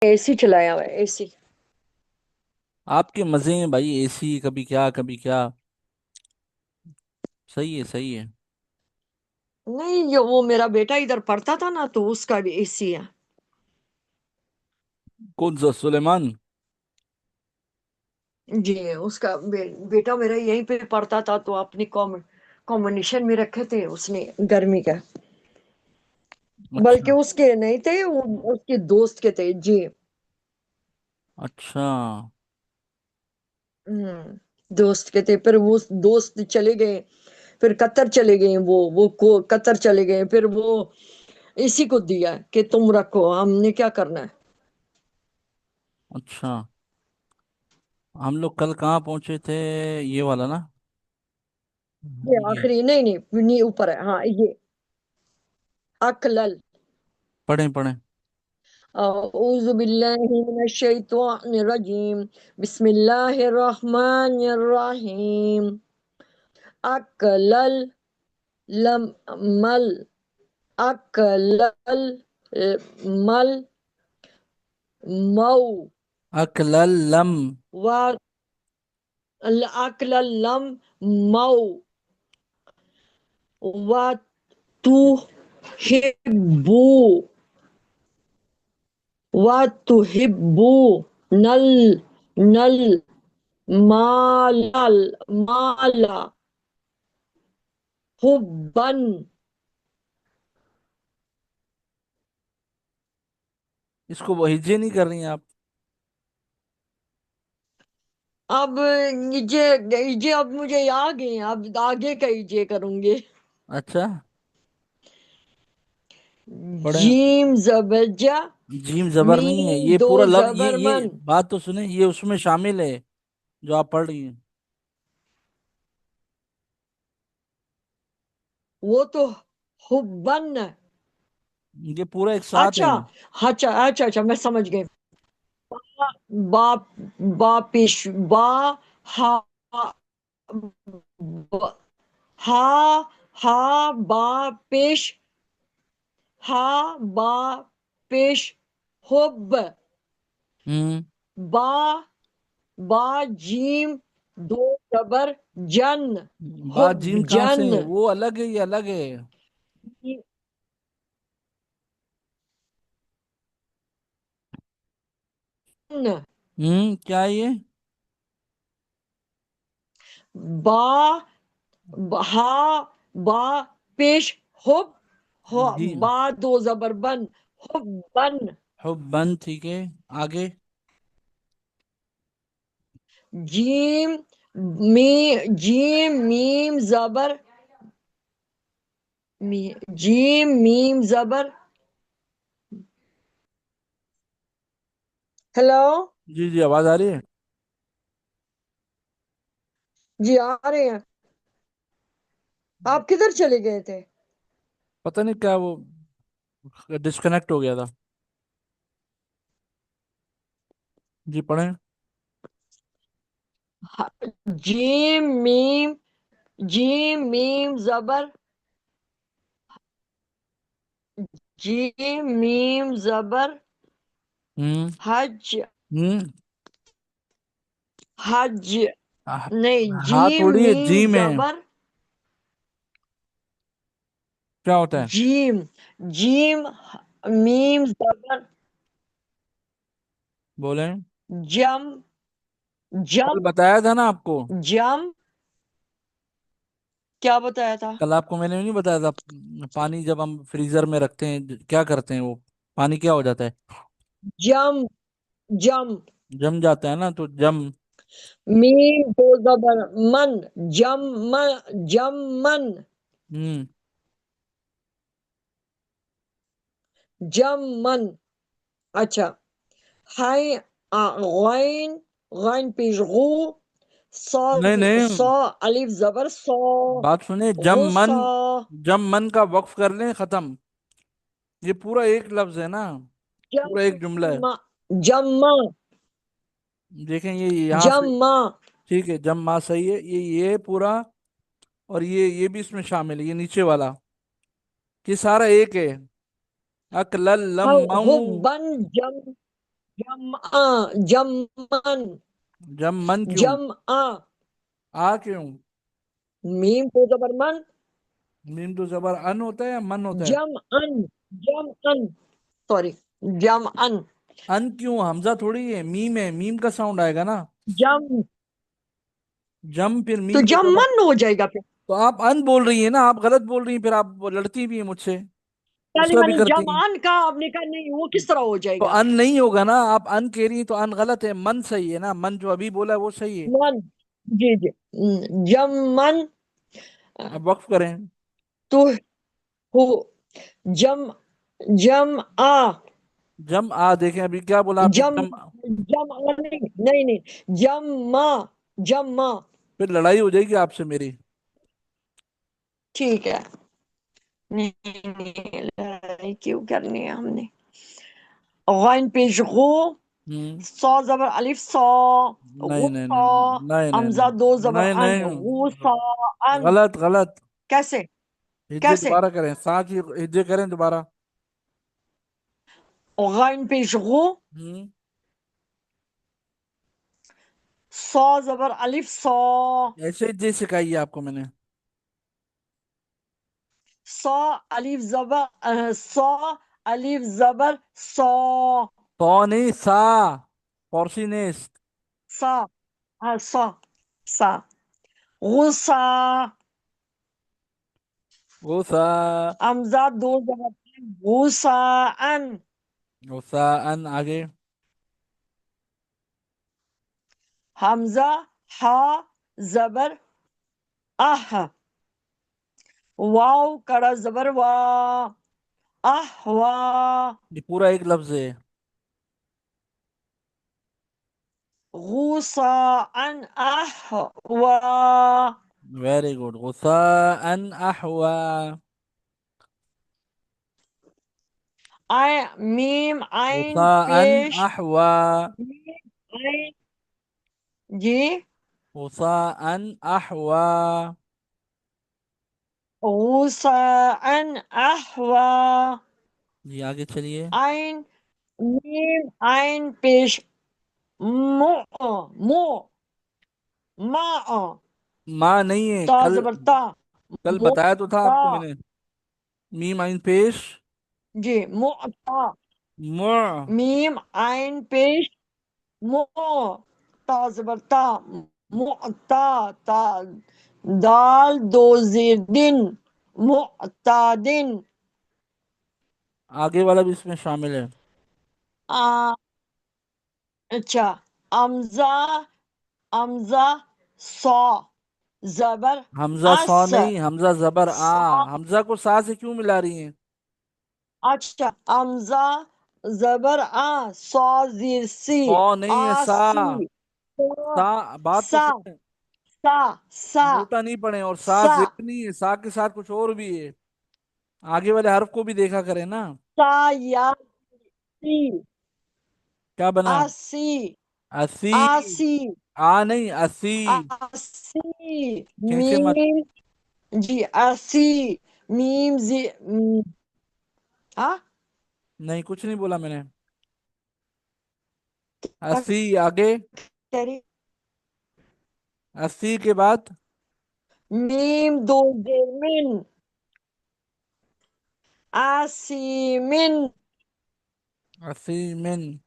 AC चलाया हुआ है, एसी। आपके मजे हैं भाई, एसी कभी क्या कभी क्या। सही है सही है। नहीं, जो वो मेरा बेटा इधर पढ़ता था ना, तो उसका भी एसी है। कौन सा सुलेमान? जी, उसका बेटा मेरा यहीं पे पढ़ता था, तो अपनी कॉम्बिनेशन में रखे थे उसने गर्मी का। बल्कि अच्छा उसके नहीं थे, वो उसके दोस्त के थे जी। अच्छा। दोस्त के थे, फिर वो दोस्त चले गए। फिर कतर चले गए, वो कतर चले गए, फिर वो इसी को दिया कि तुम रखो, हमने क्या करना है। अच्छा, हम लोग कल कहाँ पहुंचे थे? ये वाला ना? ये ये आखिरी, नहीं नहीं नहीं, ऊपर है, हाँ ये अकलल। पढ़ें पढ़ें। औज़ु बिल्लाहि मिनश शैतानिर रजीम। बिस्मिल्लाहिर रहमानिर रहीम। अकलल लम मल अकलल मल मऊ अकलल्लम। व अकलल लम मऊ व तु हिब्बू व तुहिब्बू नल नल मालल माला हुब्बन। इसको वहीजे नहीं कर रही हैं आप? अब ये अब मुझे आ गए हैं, अब आगे का ये करूंगी। अच्छा, पढ़ें। जीम जबरजा जीम जबर नहीं है, मीम ये दो पूरा लफ्ज, ये जबरमन। बात तो सुने, ये उसमें शामिल है जो आप पढ़ रही हैं। वो तो हुब्बन है। ये पूरा एक साथ अच्छा है। अच्छा अच्छा अच्छा, मैं समझ गई। बा बा पेश बा हा ब- हा हा बा पेश हा बा पेश हुब हम्म। बा बा जीम दो जबर जन बात हुब जीम कहाँ से जन। है? वो अलग है, ये अलग है। क्या है ये? बा हा बा पेश हुब जी। बा दो जबर बन हुब बन। हुब्बन, ठीक है। आगे। जीम जीम मीम जबर जीम मीम जबर। हेलो। जी जी, आवाज आ रही है। जी आ रहे हैं। आप किधर चले गए थे? पता नहीं क्या वो डिस्कनेक्ट हो गया था। जी पढ़ें। जीम मीम जीम मीम जबर जीम मीम जबर हम्म हज हम्म। हज। आ- नहीं, हाँ, जीम थोड़ी मीम जी में जबर क्या होता है? जीम जीम मीम जबर बोले। जम जम कल बताया था ना आपको। जम। क्या बताया था? कल आपको मैंने नहीं बताया था, पानी जब हम फ्रीजर में रखते हैं क्या करते हैं वो, पानी क्या हो जाता है? जम जम जम जाता है ना, तो जम। मीम दो जबर मन जम जम मन हम्म। जम मन। अच्छा। हाय गैन गैन पेश गु नहीं नहीं, सौ अलिफ जबर सौ बात सुने, जम मन। गुस्सा जम मन का वक्फ कर लें, खत्म। ये पूरा एक लफ्ज है ना, पूरा एक जुमला है। जम्मा जम्मा देखें ये यहाँ से। जम्मा। ठीक है, जम्मा सही है, ये पूरा। और ये भी इसमें शामिल है, ये नीचे वाला। ये सारा एक है। अकलल लम हाँ, मऊ। हुब्बन जम जमन जम मन क्यों? जम आ क्यों? मीम तो जबर मन मीम तो जबर अन होता है या मन होता है? जम अन सॉरी जम अन अन क्यों? हमजा थोड़ी है, मीम है, मीम का साउंड आएगा ना। जम जम फिर तो मीम पे जम जबर। मन हो जाएगा फिर। तो आप अन बोल रही है ना, आप गलत बोल रही हैं, फिर आप लड़ती भी है मुझसे, पहले दूसरा भी मैंने करती हैं। जमान कहा, आपने कहा नहीं, वो किस तरह हो तो जाएगा? अन नहीं होगा ना, आप अन कह रही हैं तो अन गलत है, मन सही है ना, मन जो अभी बोला है वो सही है। मन जी जी जम मन अब वक्फ करें। तो हो जम जम आ जम आ, देखें अभी क्या बोला आपने, जम जम। जम आ नहीं नहीं नहीं जम मा फिर लड़ाई हो जाएगी आपसे मेरी। ठीक है। नहीं नहीं लड़ाई क्यों करनी है हमने? गैन पेश गो हम्म। सौ जबर अलिफ सौ नहीं नहीं गुस्सा नहीं नहीं नहीं हमजा दो जबर नहीं अन नहीं गुस्सा नहीं। अन गलत गलत। कैसे हिज्जे कैसे दोबारा करें, सा की हिज्जे करें दोबारा। गैन पेश गो हम्म। सौ जबर अलिफ सौ ऐसे हिज्जे सिखाई है आपको मैंने। सौ अलिफ जबर सौ अलिफ जबर सौ तो नहीं, सा, फॉर्सिनेस। सा सा सा गुस्सा गुस्सा। हमजा दो जबर गुस्सा अन गुस्सा अन, आगे। हमजा हा जबर आह वाव कड़ा जबर वा आह वा ये पूरा एक लफ्ज है। गुस्सा अन आह वा वेरी गुड, गुस्सा अन अहवा। आई मीम गुस्सा आइन अन पेश अहवा। मीम आइन जी गुस्सा अन अहवा। गुस्सा अन अहवा जी आगे चलिए। आइन मीम आइन पेश मो मो मा माँ नहीं है, ता कल, जबर ता कल मो बताया तो था ता आपको मैंने। मीम आइन पेश। जी मो ता मु। मीम आइन पेश मो ता जबर ता मो ता ता दाल दो जीर दिन मुअतादिन आगे वाला भी इसमें शामिल है। आ अच्छा अमजा अमजा सौ जबर हमजा सौ अस नहीं, हमजा जबर आ। सा हमजा को सा से क्यों मिला रही हैं? अच्छा अमजा जबर आ सौ जीर सी सौ नहीं है, सा। आसी सा सा, बात तो सा सुने। सा सा नोटा नहीं पड़े, और सा सा जिक्र नहीं है, सा के साथ कुछ और भी है। आगे वाले हर्फ को भी देखा करें ना। सा या सी क्या बना? आसी असी। आसी आ नहीं, असी। आसी खींचे मत। मीम जी आसी मीम जी हाँ नहीं, कुछ नहीं बोला मैंने। असी, आगे। तेरी अस्सी के बाद। मीम दो जेर मिन आसी मिन अस्सी मिन।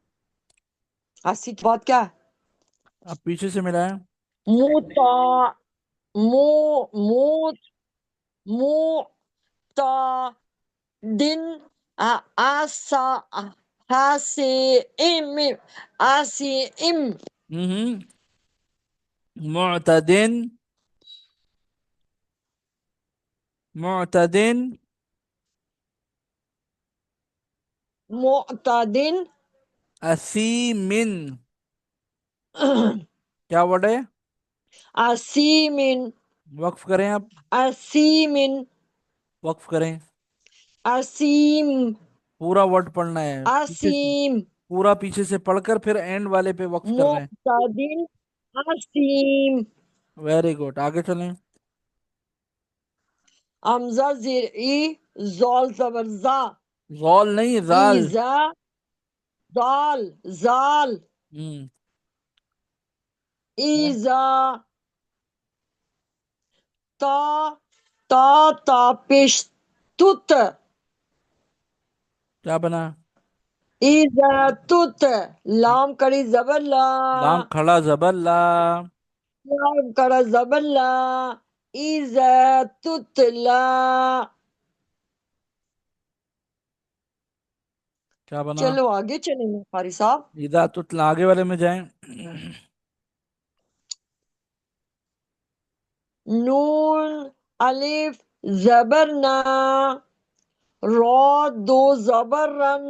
आसी के बाद क्या है? अब पीछे से मिला है। मुता मु मु मुता दिन आसा हासे इम आसी इम हम्म। मुअतदिन। मुअतदिन। मुतादिन असीमिन। क्या वर्ड है? आसीमिन वक्फ करें आप। आसीमिन वक्फ करें। आसीम पूरा वर्ड पढ़ना है पीछे से। आसीम पूरा पीछे से पढ़कर फिर एंड वाले पे वक्फ करना है। मुतादिन आसीम वेरी गुड, आगे चलें। हमजा जेर ई जोल जबर जा गौल नहीं, जाल। ईजा زال زال ہوں ہے؟ ایزا تا تا تاپش تت کیا بنا؟ ایزا تت لام کڑی زبر لا لام کھڑا زبر لا. لام کڑا زبر لا ایزا تتلا. کیا بنا؟ چلو آگے چلیں گے قاری صاحب. اذا تتلا آگے والے میں جائیں. نون الف زبرنا را دو زبرن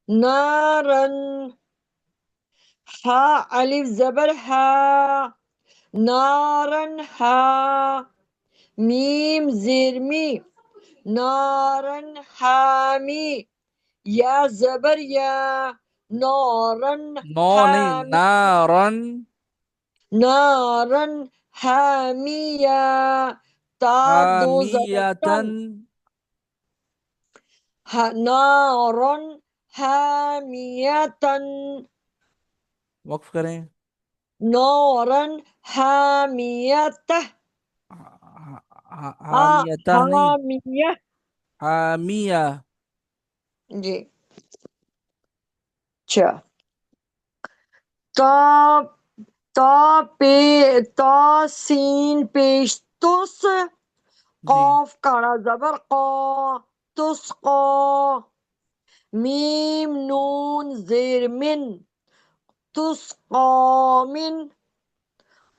نارن ہا الف زبر ہا نارن ہا میم زیر می نارن حامی یا زبر یا نارن نو نہیں، حامی نارن. نارن حامیہ تا دو زبرتن حامیتن. نارن حامیتن وقف کریں. نارن حامیتہ حامیتہ نہیں، حامیہ. حامیہ. جی اچھا. تا تا پہ تا سین پیش تس جی. قاف کاڑا زبر قا تسقا. میم نون زیر من تسقا من.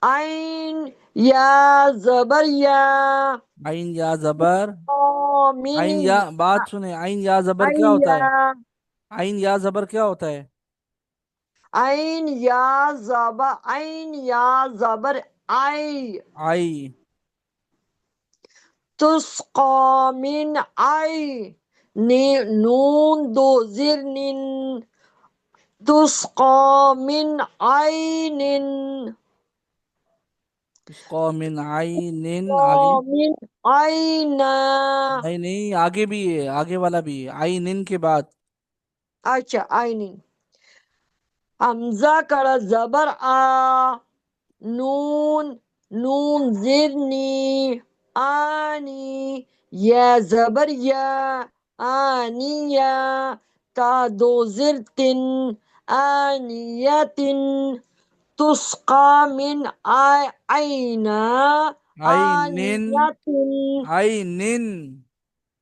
عین یا زبر یا عین یا زبر. آمین. عین یا، بات سنیں، عین یا زبر کیا عین ہوتا یا ہے؟ عین یا زبر کیا ہوتا ہے؟ عین یا زبر عین یا زبر آئی. آئی. تسقى من عين نون دو زر نن تسقى من عين تسقى من عین. آگے. تسقى من عينا. نہیں نہیں، آگے بھی ہے، آگے والا بھی ہے، عین کے بعد. اچھا عين حمزہ کڑا زبر آ نون نون زرنی آنی یا زبر یا آنیہ تا دو زرتن آنیتن تسقى من عینا عین. آنیتن عین.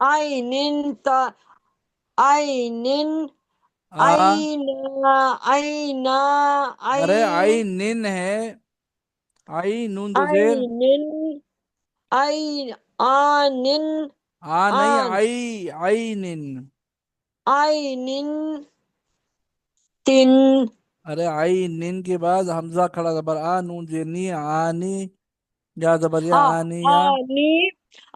عین تا عین آ. عینا عینا ارے عین عین ہے، عین نون دو زیر. عین عین آنن آ نہیں، آن عین. عین تن. ارے عین کے بعد حمزہ کھڑا زبر آ نون زیر نی آنی یا زبر یا ہاں آنی یا. آنی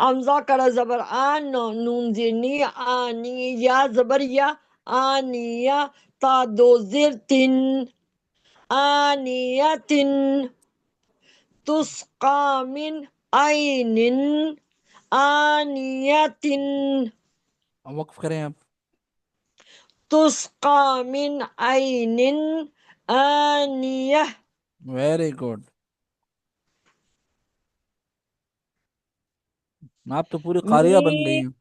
حمزہ کڑا زبر آن نون زینی آنی یا زبر یا آنیہ تا دو زر تن آنیتن تسقى من عین آنیتن وقف کریں اب. تسقى من عین آنیہ. Very good. آپ تو پوری قاریہ بن گئی میں ہیں.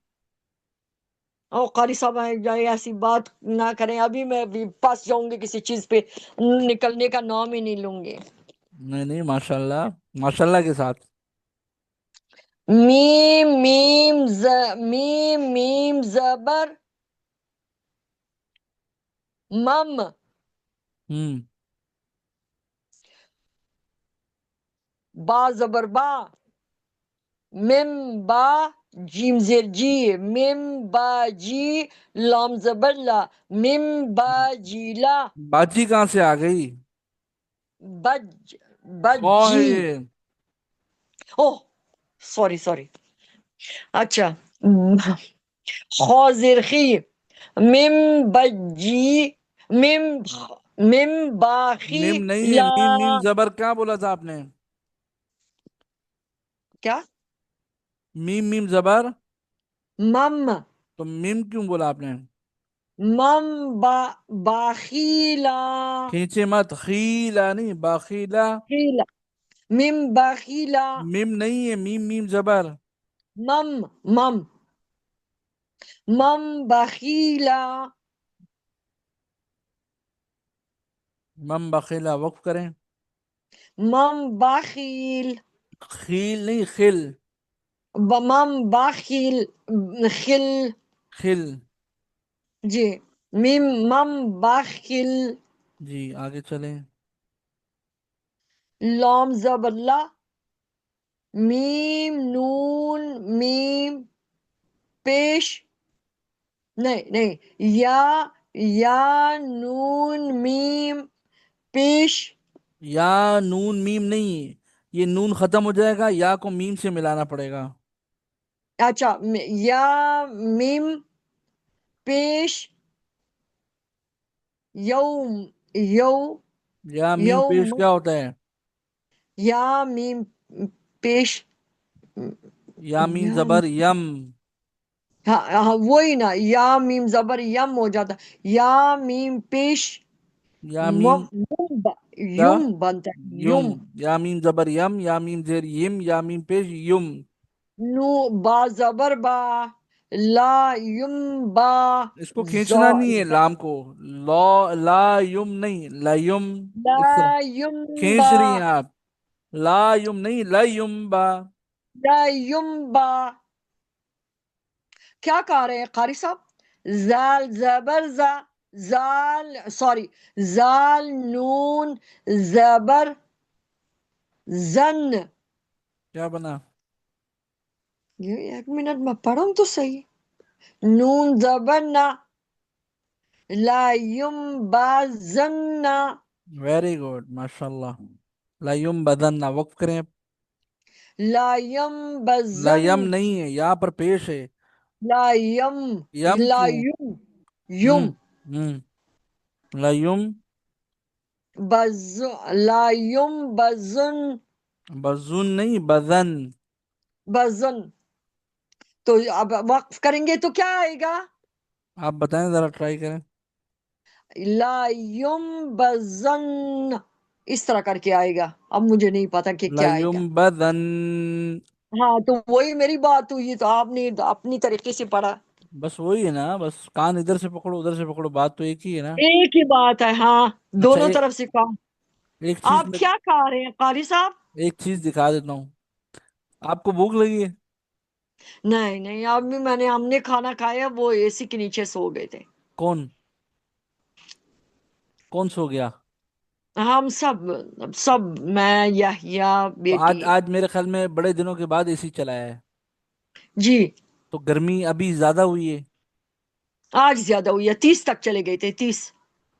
او قاری صاحب ایسی بات نہ کریں. ابھی میں بھی پھنس جاؤں گی کسی چیز پہ نکلنے کا نام ہی نہیں لوں گی. نہیں نہیں، ماشاء اللہ، ماشاء اللہ کے ساتھ. میم میم میم میم زبر مم ہوں. با زبر با مم با جیم زیر جی مم با جی لام زبر لا مم با جی لا باجی کہاں سے آ گئی؟ بج خو ہے بجی. یہ. اوہ سوری سوری. اچھا خازر خی مم بجی مم مم باخی میم نہیں، لا. میم میم زبر کیا بولا تھا آپ نے؟ کیا میم میم زبر. مم تو میم کیوں بولا آپ نے؟ मम बा बाखीला। खींचे मत, खीला नहीं, बाखीला। खीला। मिम बाखीला। मीम नहीं है, मीम मीम जबर। मम मम मम बाखीला। मम बखीला, वक्फ करें। मम बाखील। खील नहीं, खिल। मम बाखील। खिल। खिल। जी। मिम मम बाखिल। जी आगे चलें। लॉम जबल्ला। मीम नून मीम पेश। नहीं नहीं, या नून मीम पेश। या नून मीम नहीं, ये नून खत्म हो जाएगा, या को मीम से मिलाना पड़ेगा। अच्छा, या मीम पेश। यौम। यौ या मीम यौम। पेश क्या होता है? या मीम पेश। या मीम या, जबर यम। हाँ हाँ वही ना, या मीम जबर यम हो जाता। या मीम पेश। या मीम क्या? युम बनता है, युम। युम। या मीम जबर यम, या मीम जेर यम, या मीम पेश युम। नू बा जबर बा। ला युम बा। इसको जो खींचना नहीं है लाम को। ला, ला युम नहीं, ला युम। ला इस तरह युम बा। खींच रही हैं आप। ला युम नहीं, ला युम बा। ला युम बा। क्या कह रहे हैं कारी साहब? जाल जबर जा। जाल सॉरी। जाल नून जबर जन। क्या बना? ये एक मिनट में पढ़ूं तो सही। नून जबर ना। ला युम बाजन्ना। वेरी गुड, माशाल्लाह। ला युम बदन ना, वक्फ करें अब। ला यम ला बजन। यम नहीं है, यहाँ पर पेश है। ला यम। यम ला क्यों? युम। युम ला युम। बज। ला युम बजन। बजुन नहीं, बदन। बजन। तो अब वक्फ करेंगे तो क्या आएगा? आप बताएं, जरा ट्राई करें। ला युम बजन। इस तरह करके आएगा। अब मुझे नहीं पता कि ला क्या युम आएगा। बदन। हाँ तो वही मेरी बात हुई, तो आपने अपनी तरीके से पढ़ा। बस वही है ना, बस कान इधर से पकड़ो उधर से पकड़ो, बात तो एक ही है ना। एक ही बात है, हाँ। अच्छा, दोनों तरफ से कहा। एक चीज आप में, क्या कह रहे हैं कारी साहब? एक चीज दिखा देता हूँ। आपको भूख लगी है? नहीं नहीं, अभी हमने खाना खाया, वो एसी के नीचे सो गए थे। कौन? कौन सो गया? हम सब सब, मैं यहिया तो बेटी। आज आज मेरे ख्याल में बड़े दिनों के बाद एसी चलाया है। जी। तो गर्मी अभी ज्यादा हुई है। आज ज्यादा हुई है, 30 तक चले गए थे, 30।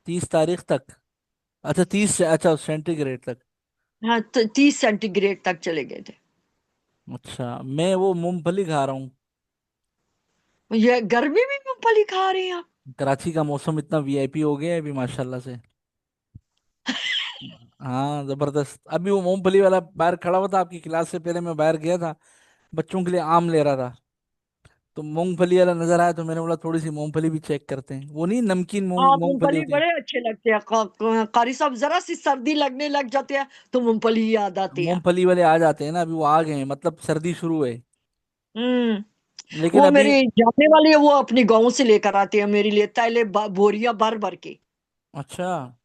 30 तारीख तक? अच्छा 30 से, अच्छा सेंटीग्रेड तक। हाँ तो 30 सेंटीग्रेड तक चले गए थे। अच्छा, मैं वो मूंगफली खा रहा हूँ। ये गर्मी में मूंगफली खा रहे हैं आप? कराची का मौसम इतना वीआईपी हो गया है अभी माशाल्लाह से। हाँ जबरदस्त। अभी वो मूंगफली वाला बाहर खड़ा हुआ था, आपकी क्लास से पहले मैं बाहर गया था, बच्चों के लिए आम ले रहा था। तो मूंगफली वाला नजर आया, तो मैंने बोला थोड़ी सी मूंगफली भी चेक करते हैं। वो नहीं, नमकीन हाँ मूंगफली मूंगफली होती है। बड़े अच्छे लगते हैं। कारी साहब, जरा सी सर्दी लगने लग जाती है तो मूंगफली याद आती है। मूंगफली वाले आ जाते हैं ना, अभी वो आ गए हैं, मतलब सर्दी शुरू है। हम्म। लेकिन वो अभी। मेरी जानने वाली है, वो अपने गांव से लेकर आती है मेरे लिए थैले बोरियां भर भर के। अच्छा,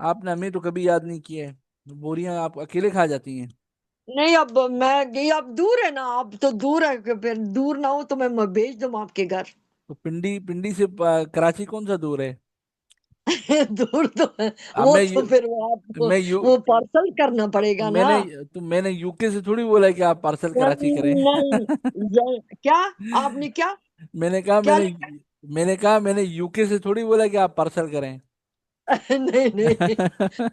आपने हमें तो कभी याद नहीं किया है। बोरियां आप अकेले खा जाती हैं। नहीं, अब मैं गई, अब दूर है ना, अब तो दूर है कि फिर दूर ना हो तो मैं भेज दूं आपके घर। तो पिंडी, पिंडी से कराची कौन सा दूर है? दूर तो है। अब वो तो फिर वो आपको मैं यू वो पार्सल करना पड़ेगा ना। मैंने मैंने यूके से थोड़ी बोला है कि आप पार्सल कराची करें। नहीं। क्या? आपने क्या मैंने कहा क्या मैंने लिखा? मैंने कहा मैंने यूके से थोड़ी बोला कि आप पार्सल करें। नहीं नहीं,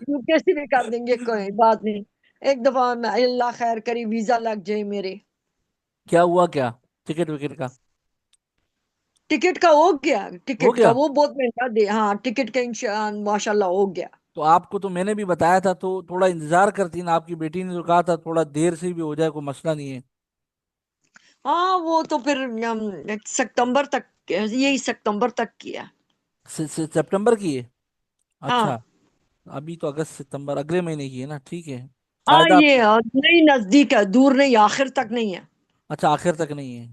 यूपीएससी भी कर देंगे, कोई बात नहीं। एक दफा अल्लाह खैर करी, वीजा लग जाए मेरे। क्या हुआ क्या? टिकट विकेट का? टिकट का हो गया। हो टिकट का गया? वो बहुत महंगा दे, हाँ टिकट का माशाल्लाह हो गया। तो आपको तो मैंने भी बताया था, तो थोड़ा इंतजार करती ना, आपकी बेटी ने तो कहा था थोड़ा देर से भी हो जाए, कोई मसला नहीं है। हाँ वो तो फिर सितंबर तक यही सितंबर तक की है। सितंबर की है? अच्छा। हाँ अभी तो अगस्त सितंबर अगले महीने की है ना, ठीक है। हाँ, शायद आप। ये नहीं, नजदीक है, दूर नहीं, आखिर तक नहीं है। अच्छा, आखिर तक नहीं है।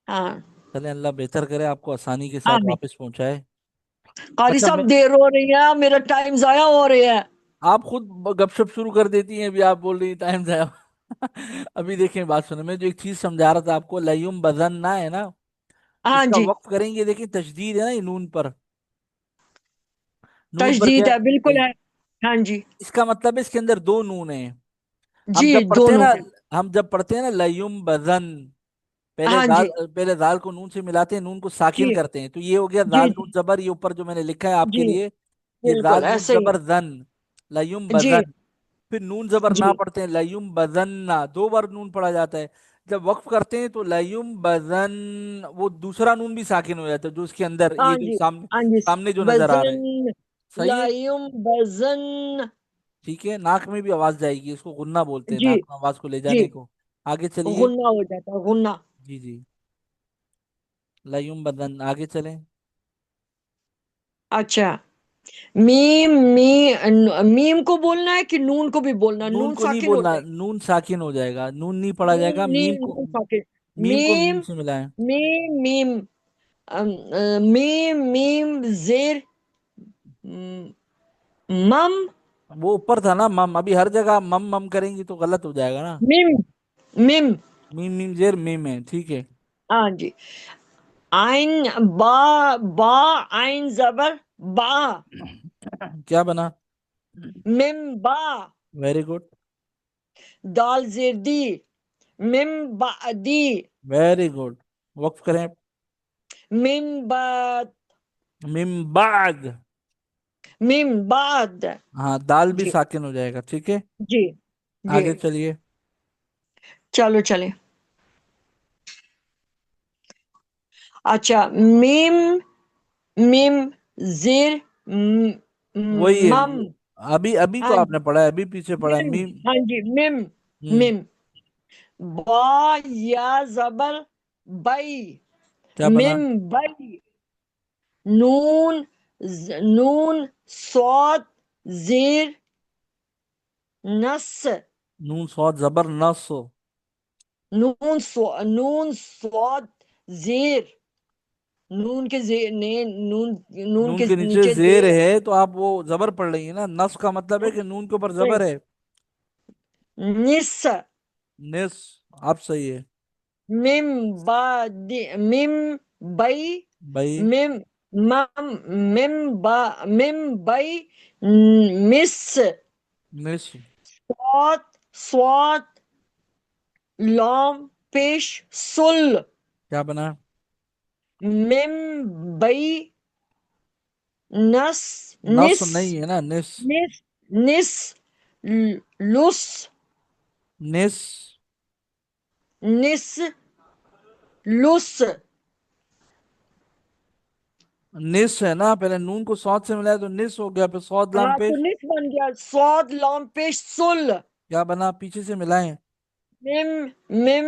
हाँ। चले, अल्लाह बेहतर करे, आपको आसानी के साथ आमीन। वापस पहुंचाए। कारी अच्छा, साहब देर हो रही है, मेरा टाइम जाया हो रहा है। आप खुद गपशप शुरू कर देती हैं, अभी आप बोल रही टाइम जाया। अभी देखें, बात सुनो, मैं जो एक चीज समझा रहा था आपको, लयुम बदन ना है ना, हाँ इसका जी। वक्फ करेंगे, देखिए तशदीद है ना ये नून पर। नून पर तशदीद क्या है, बिल्कुल है? है। हाँ जी। इसका मतलब है इसके अंदर दो नून है। हम जी, जब पढ़ते हैं दोनों ना, है। हम जब पढ़ते हैं ना लयुम बदन, पहले हाँ दाल, जी। पहले दाल को नून से मिलाते हैं, नून को साकिन जी करते हैं, तो ये हो गया जी दाल नून जी जबर, ये ऊपर जो मैंने लिखा है आपके जी, लिए, ये बिल्कुल दाल नून ऐसे ही जबर है। जन, लयुम जी बजन। फिर नून जबर ना जी। पढ़ते हैं, लयुम बजन्ना, दो बार नून पढ़ा जाता है। जब वक्फ करते हैं तो लयुम बजन, वो दूसरा नून भी साकिन हो जाता है, जो उसके अंदर ये हाँ जो जी। सामने, हाँ जी। सामने जो नजर आ रहे हैं। वजन। सही है। लायुम वजन। ठीक है, नाक में भी आवाज जाएगी, इसको गुन्ना बोलते हैं, जी नाक में आवाज को ले जी। जाने को। आगे चलिए। गुन्ना हो जाता है, गुन्ना। जी जी। लयुम बदन, आगे चलें। अच्छा। मीम मीम को बोलना है कि नून को भी बोलना है? नून नून को नहीं साकिन हो बोलना, जाएगी। नून साकिन हो जाएगा, नून नहीं पढ़ा नून जाएगा, नहीं, मीम को। नून साकिन। मीम को मीम मीम से मिलाएं। मीम मीम मीम मीम जेर मम। वो ऊपर था ना मम, अभी हर जगह मम मम करेंगी तो गलत हो जाएगा ना। Meme meme. मीम मीम जेर मीम है, ठीक है। हाँ जी। आइन बा, बा आइन जबर बा। क्या बना? मिम बा। Very good. दाल जेर दी। मिम बा दी। Very good. वक्फ करें। मिम बा। मिम बाद। मिम बाद। हाँ, दाल भी जी साकिन हो जाएगा, ठीक है। जी जी। आगे चलिए। चलो चले। अच्छा। मिम मिम जेर वही है मम। अभी अभी तो हाँ आपने जी। पढ़ा है, अभी पीछे पढ़ा है मिम। मीम। हाँ जी, मिम हम्म। मिम। बा या जबर बई। क्या बना? मिम बई। नून नून सौद जेर नस। नून सौद जबर नस हो। नून सौद जेर। नून के जेर ने नून। नून नून के के नीचे नीचे जेर जेर है। है तो आप वो जबर पढ़ रही है ना, नस का मतलब है कि नून के ऊपर नहीं, जबर है। निस। निस। आप सही है। मिम बा मिम बई। भाई। मिम मम मिम बा मिम बई मिस। निस। स्वात स्वात लॉम पेश सुल। क्या बना? मिम बई नस नस निस नहीं है ना, निस। निस निस लुस निस। निस लुस। निस है ना, पहले नून को सौद से मिलाया तो निस हो गया, फिर सौद लाम हाँ, तो पेश। निस बन गया, स्वाद लॉम पेश सुल। क्या बना, पीछे से मिलाएं। मिम मिम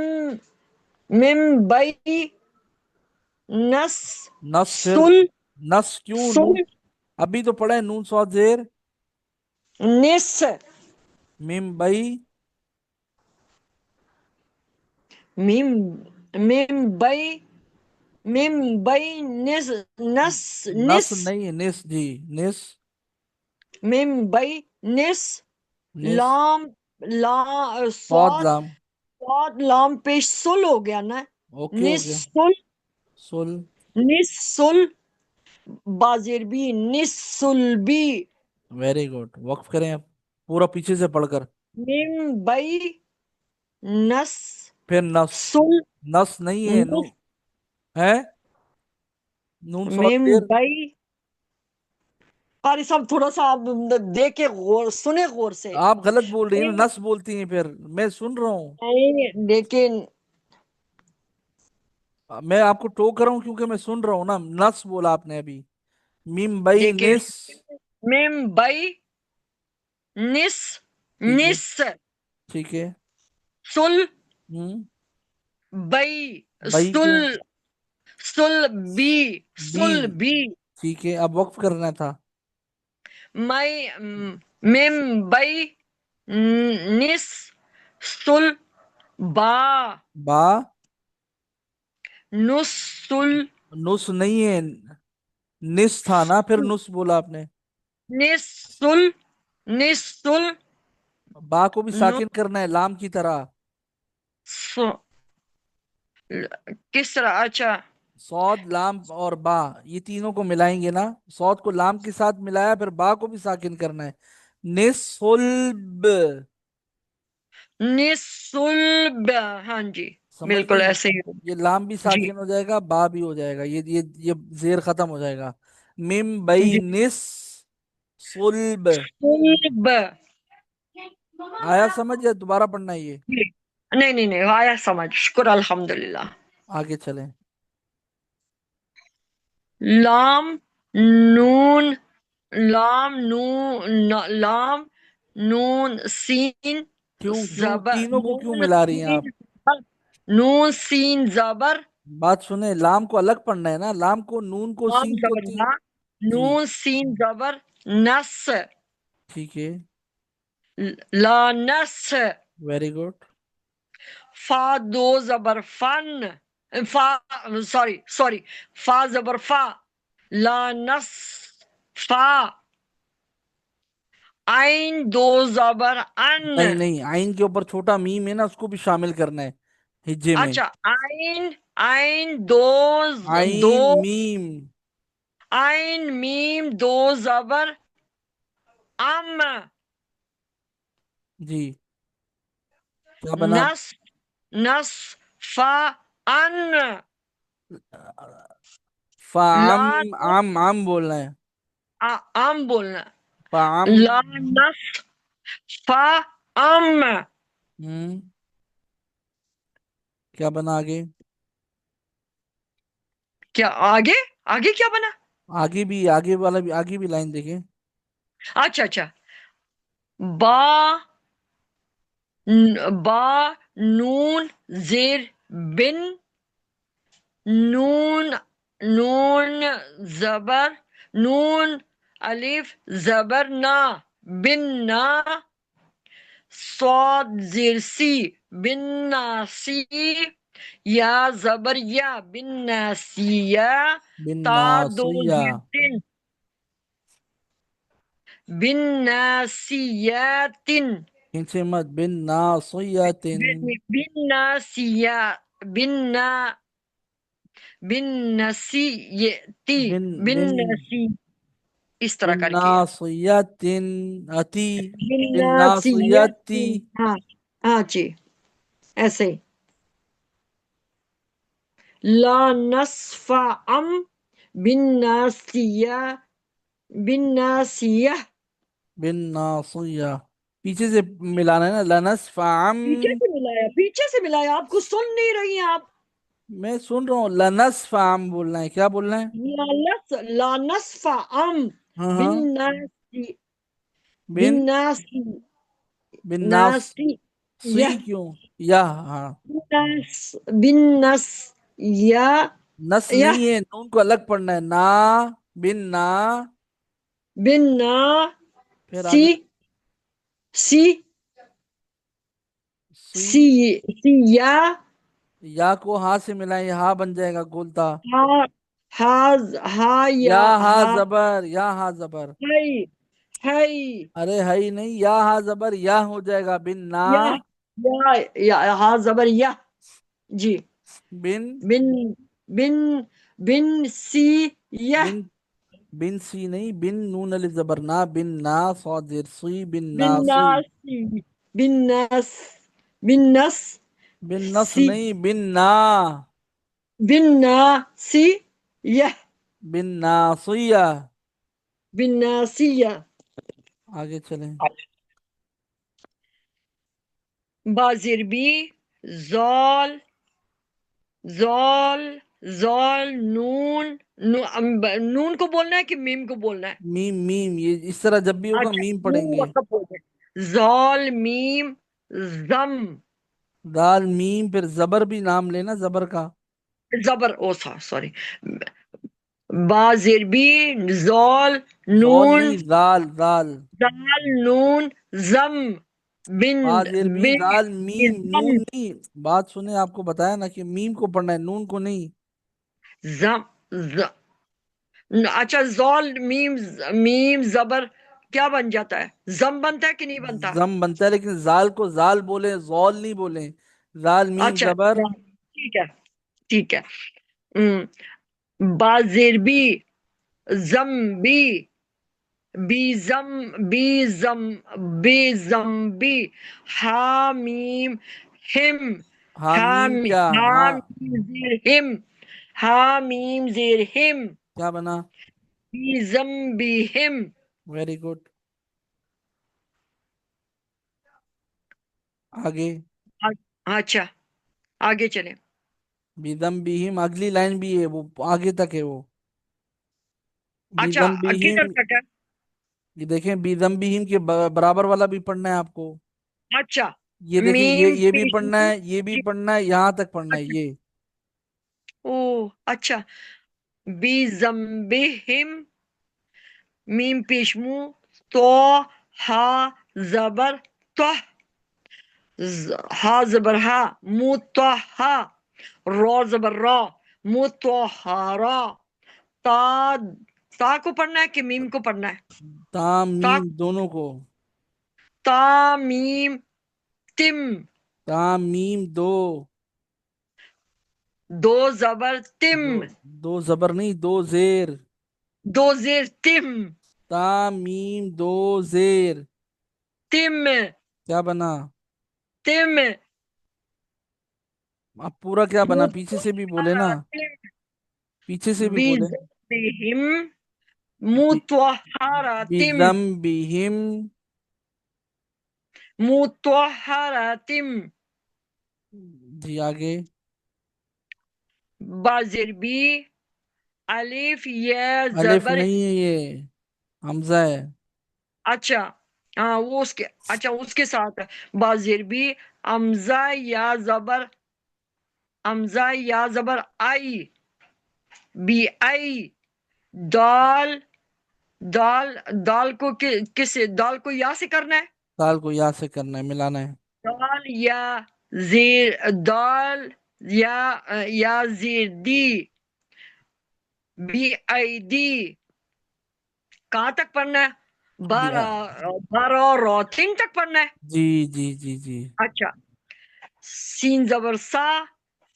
मिम बई नस नस फिर। सुल नस क्यों नून? सुल अभी तो पढ़ा है नून सौद जेर। निस। मीम बई। मिम मिम बई मिम बई निस नस नस निस। नहीं है, निस जी। निस। मिम बई निस निस। लाम ला सौद स्वाद लाम। स्वाद लाम पेश सुल हो गया ना। ओके हो गया। निसुल सुल। निसुल बाजिर भी निसुल भी। वेरी गुड, वक्फ करें अब, पूरा पीछे से पढ़कर। मिम बई नस फिर नस। सुल नस नहीं है नू, नुस। है नून सौद मिम जेर। बई। कारी साहब थोड़ा सा आप देख के गौर सुने, गौर से। आप गलत बोल रही हैं मिम ना, नस बोलती हैं, फिर मैं सुन रहा हूँ। नहीं, लेकिन मैं आपको टोक रहा हूँ क्योंकि मैं सुन रहा हूँ ना, नस बोला आपने अभी। मीम बई लेकिन निस। मिम बई निस ठीक है। निस ठीक है। सुल हम्म। बई बई सुल क्यों? सुलबी, बी। सुलबी। ठीक है, अब वक्फ करना था। मैं मिम बई निस सुल बा बा। नुसुल नुस नहीं है, निस था ना, फिर नुस बोला आपने। निसुल निसुल बा को भी नुस साकिन करना है लाम की तरह। किस तरह? अच्छा। सौद लाम और बा, ये तीनों को मिलाएंगे ना, सौद को लाम के साथ मिलाया, फिर बा को भी साकिन करना है। निसुल्ब। निसुल्ब। हाँ जी, समझ बिल्कुल गई? ऐसे ही होगा। ये लाम भी जी साकिन हो जाएगा, बा भी हो जाएगा, ये जेर खत्म हो जाएगा। मिम बई जी। निस सुल्ब। सुल्ब। आया समझ, या दोबारा पढ़ना है ये? जी। नहीं नहीं नहीं, आया समझ, शुक्र अल्हम्दुलिल्लाह। आगे चलें। लाम नून, लाम लाम नून सीन क्यों क्यों जबर, तीनों को क्यों नून मिला रही हैं सीन आप? जबर, नून सीन जबर। बात सुने, लाम को अलग पढ़ना है ना, लाम को, नून को, लाम सीन को जबर ला, जी। नून सीन जबर नस, ठीक है। ला नस। Very good. फा दो जबर फन, फा, सॉरी सॉरी, फा जबर फा, ला नस फा। आइन दो जबर नहीं अन। नहीं, आइन के ऊपर छोटा मीम है ना, उसको भी शामिल करना है हिज्जे में। अच्छा, आइन, आइन दो, दो, आइन मीम। आइन मीम दो जबर अम। जी। क्या बना? नस, नस फा अन। फाम। ला आम आम बोलना है। आम बोलना। फाम। ला नस फा अम। हम्म। क्या बना आगे? क्या आगे? आगे क्या बना? आगे भी, आगे वाला भी, आगे भी लाइन देखें। अच्छा अच्छा। बा बा नून जेर बिन, नून, नून जबर, नून अलिफ जबर ना, बिन ना, صاد زیر سی بن ناسی، یا زبر یا بن ناسیہ، बिन تا دو नासिया। زیر تن بن ناسیات، खींचे मत, बिन नासियातिन। بن ناسیہ، بن نا، بن نسیتی، बिन بن बिन نسی، اس طرح बिन کر کے नासियातिन अति। بن बिन ناسیات، नासियाति। ہاں ہاں جی، ایسے ہی لا نصف ام بن ناسیہ، بن ناسیہ۔ बिन नासिया। पीछे से मिलाना है ना, लनस फाम। پیچھے سے ملایا، پیچھے سے ملایا، آپ کو سن نہیں رہی ہیں آپ؟ मैं सुन रहा हूँ, लनस फाम बोलना है, क्या बोलना है? لا نصف ام हाँ بن हाँ। ناسی، بن बिन ناسی، बिन नास। ناسی सुई یہ، क्यों? या हाँ। ناس، بن نس یا، नस یا नहीं है, नून को अलग पढ़ना है ना। बिन ना। بن نا फिर سی، आगे। سی، सुई। سی، سی یا، या को हा से मिलाएं, हा बन जाएगा गोलता। ہا، ہا، ہا या یا، हा ہا، जबर, या हा जबर। ہے، ہے، अरे है ही नहीं, या हा जबर या हो जाएगा, बिन ना। یا، یا ہا زبر یا، جی، बिन। بن، بن، بن سی یہ، बिन बिन सी नहीं, बिन नून अलिफ जबर ना, बिन ना सौद जेर सुई, बिन ना सुई। بالناس، بالناس، بالناس बिन नस سي، नहीं, बिन ना। بالناس يه، बिन नासिया। بالناسية، आगे चलें। بازر بي، زال، زال، زال نون، نون کو بولنا ہے کہ میم کو بولنا ہے؟ मीम मीम, ये इस तरह जब भी होगा اچھا، मीम نون पढ़ेंगे। وقف ہو گئے، زال میم زم، दाल मीम، फिर जबर भी नाम लेना जबर का। زبر او سوری، با زیر بی، زال، زول نون، نہیں، زال زال. دال، نون، زم، بن، بازر بھی بے، زال میم زم، نون نہیں. بات سنیں، آپ کو بتایا نا کہ میم کو پڑھنا ہے، نون کو نہیں. زم، اچھا زال، میم، میم زبر کیا بن جاتا ہے؟ زم بنتا ہے کہ نہیں بنتا؟ زم بنتا ہے، لیکن زال کو زال بولیں، زول نہیں بولیں. زال میم اچھا زبر. ٹھیک ہے، ٹھیک ہے. با زیر بی، زم بی، بی زم، بی زم، بی زم بی، حامیم، ہم، حامیم کیا؟ ہاں. حامیم زیر ہم، حامیم زیر ہم، کیا بنا؟ بی زم بی ہم. Very good. آگے. اچھا آگے چلیں. بیدم بہم اگلی لائن بھی ہے، وہ آگے تک ہے وہ. اچھا بیدم بہم. کدھر تک ہے؟ یہ دیکھیں، بیدم بہم کے برابر والا بھی پڑھنا ہے آپ کو. اچھا یہ دیکھیں، یہ میم یہ بھی پڑھنا پیشنی، ہے، یہ بھی پڑھنا ہے، یہاں تک پڑھنا ہے اچھا یہ. او اچھا، بی زمبہم، میم پیشمو، تو، ہا زبر تو، ہا زبر ہا، مو تو ہا، رو زبر رو، مو تو ہارا. تا، تا کو پڑھنا ہے کہ میم کو پڑھنا ہے؟ تام تا، میم دونوں کو. تا میم تم، تام میم دو. دو زبر تم، دو. دو زبر نہیں، دو زیر. دو زیر تم، تام میم دو زیر. تم، کیا بنا؟ تم، اب پورا کیا بنا؟ پیچھے سے بھی بولے نا، مطہرہ، پیچھے سے بھی بولے. بزمبہم، مطہراتم، بیدم بہم. مطہراتم. جی آگے. بازر بی، الف یا الف زبر، نہیں ہے یہ، حمزہ ہے. اچھا ہاں وہ اس کے، اچھا اس کے ساتھ ہے. بازر بی، امزہ یا زبر، امزہ یا زبر آئی، بی آئی، دال، دال، دال کو کس سے، دال کو یا سے کرنا ہے؟ تال کو یا سے کرنا ہے، ملانا ہے. دال یا زیر، دال یا زیر دی، بی آئی دی. کہاں تک پڑھنا ہے؟ بیا. بارہ، بارہ روتین تک پڑھنا ہے. جی جی جی جی. اچھا، سین زبر سا،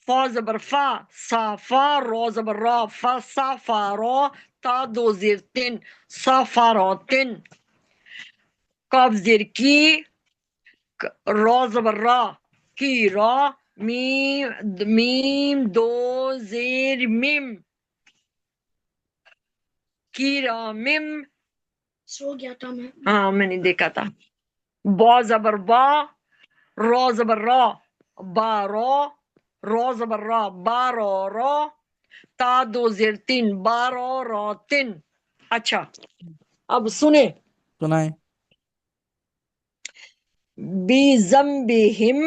فا زبر فا، سا فا، رو زبر را، فا سا فا رو، تا دو زیر تین، سا فا رو تین. کاف زیر کی، رو زبر را، کی را، میم، میم دو زیر میم، کی را میم. سو گیا تھا میں، ہاں میں نے دیکھا تھا. با زبر با، رو زبر را، بارو، رو زبر را، بارو رو، تا دو زیر تین، بارو رو تین. اچھا اب سنیں. سنائیں. بی زمبہم،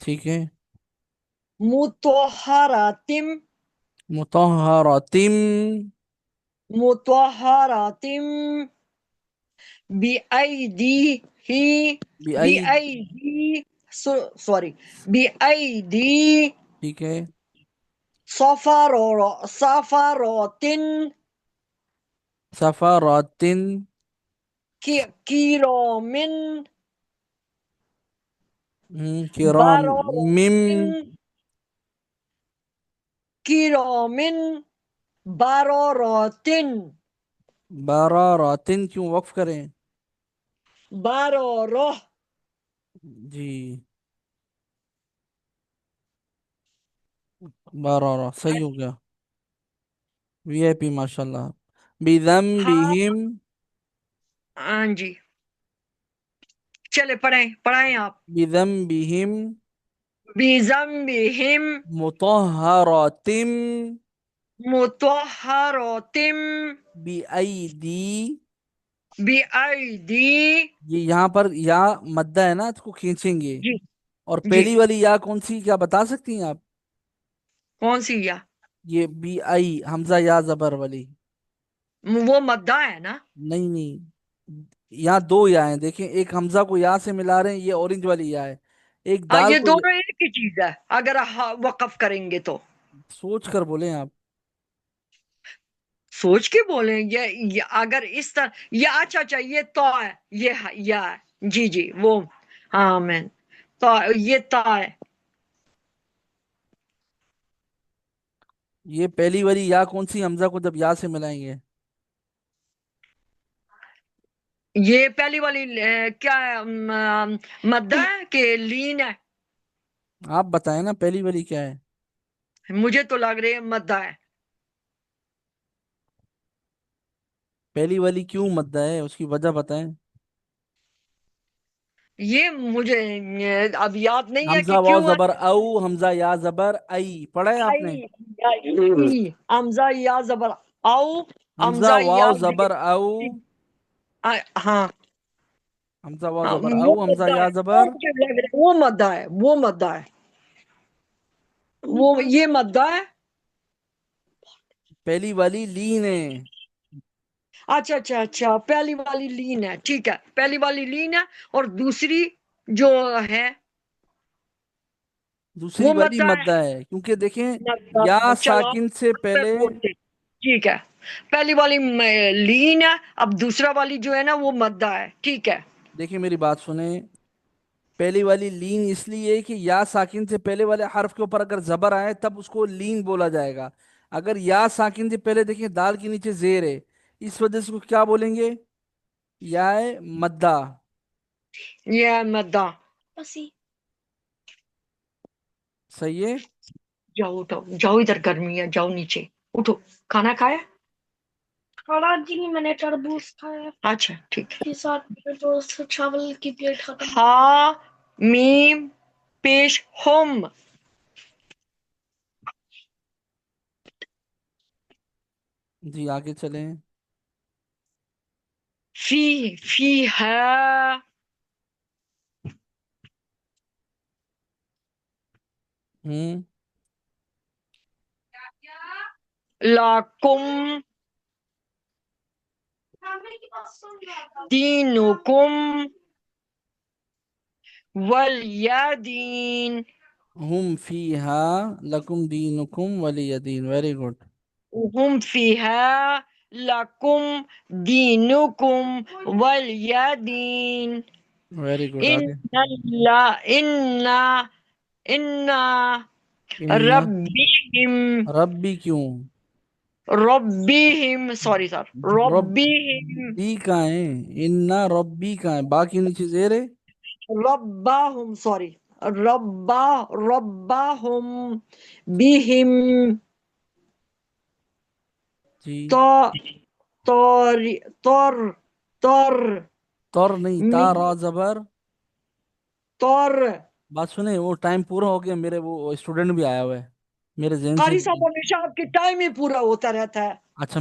ٹھیک ہے. مطہراتم، مطہراتم. مطہراتم، بی ایدی ہی، بی بی. ایدی، سوری، بی ایدی، ٹھیک ہے. صفاروتن، سفاراتن. کیرومن، کرام. مم. باروتن، کیرومن، باروتن، باراراتن کیوں وقف کریں؟ بارو. جی. بارارا صحیح ہو گیا. وی آئی پی ماشاء اللہ. ہاں بذنبہم. ہاں جی چلے پڑھیں، پڑھائیں آپ. بذنبہم. بِذَنبِهِمْ، مطہراتم. مطہراتم، بِأَیْدِی. بِأَیْدِی. یہ یہاں پر یا مدہ ہے نا، اس کو کھینچیں گے. جی اور جی، پہلی والی یا کون سی، کیا بتا سکتی ہیں آپ؟ कौन सी या? ये बी आई, हमजा या जबर वाली। वो मद्दा है ना? नहीं नहीं, यहाँ दो या हैं, देखें, एक हमजा को या से मिला रहे हैं, ये ऑरेंज वाली या है। एक हाँ, दाल ये को दोनों एक ही चीज है, अगर वक्फ करेंगे तो। सोच कर बोले आप। सोच के बोले ये अगर इस तरह, ये अच्छा अच्छा, ये तो है, ये या है। जी जी, वो, हाँ मैं, तो ये ता है। ये पहली वाली या कौन सी, हमजा को जब या से मिलाएंगे? ये पहली वाली क्या है, मद्दा है कि लीन है? आप बताएं ना, पहली वाली क्या है? मुझे तो लग रही है मद्दा है। पहली वाली क्यों मद्दा है, उसकी वजह बताएं। ये मुझे अब याद नहीं है कि हमजा वाव क्यों है। जबर औ, हमजा या जबर आई, पढ़ा है आपने? हमजा या जबर आओ, हमजा हमजा वाव या जबर औ, हाँ हमजा वाव हाँ, जबर वो औ, हमजा मद्दा या है, वो जबर। मुझे लग रहा है वो मद्दा है, वो मद्दा है, वो ये मद्दा है। पहली वाली लीन है। अच्छा अच्छा अच्छा, पहली वाली लीन है, ठीक है, पहली वाली लीन है, और दूसरी जो है दूसरी वो वाली मद्दा है। मद्दा है, क्योंकि देखें, मद्दा, या चलो साकिन से मैं पहले। बोलते, ठीक है, पहली वाली लीन है, अब दूसरा वाली जो है ना वो मद्दा है, ठीक है। देखिए मेरी बात सुने, पहली वाली लीन इसलिए कि या साकिन से पहले वाले हर्फ के ऊपर अगर जबर आए तब उसको लीन बोला जाएगा। अगर या साकिन से पहले देखिए दाल के नीचे जेर है, इस वजह से उसको क्या बोलेंगे? या मद्दा। ये है मद्दा। सही है। जाओ उठो, जाओ, इधर गर्मी है, जाओ नीचे, उठो। खाना खाया? खाना जी नहीं, मैंने तरबूज खाया। अच्छा ठीक है, के साथ ब्रेड और चावल की प्लेट खत्म। हा मीम पेश होम। जी आगे चलें। फी है हम्म। लाकुम दीनुकुम वलियादीन। हम फीहा लकुम दीनुकुम वलिय दीन, वेरी गुड। हम फीहा लकुम दीनुकुम वलियादीन। वेरी गुड, आगे। इन्ना इन्ना इन्ना इन्ना, रब्बिहिम रब्बी क्यों? रब्बिहिम, सॉरी सर, रब, रब्बिहिम बी कहाँ है? इन्ना रब्बी कहाँ है, बाकी नीचे जेर है। रब्बाहुम, सॉरी, रब्बा रब्बाहुम बिहिम जी। तो तोर तोर तोर तौर नहीं, ता मी रा जबर। तोर। बात सुने, वो टाइम पूरा हो गया, मेरे वो स्टूडेंट भी आया हुआ है, मेरे जहन से। कारी साहब, हमेशा आपके टाइम ही पूरा होता रहता है। अच्छा।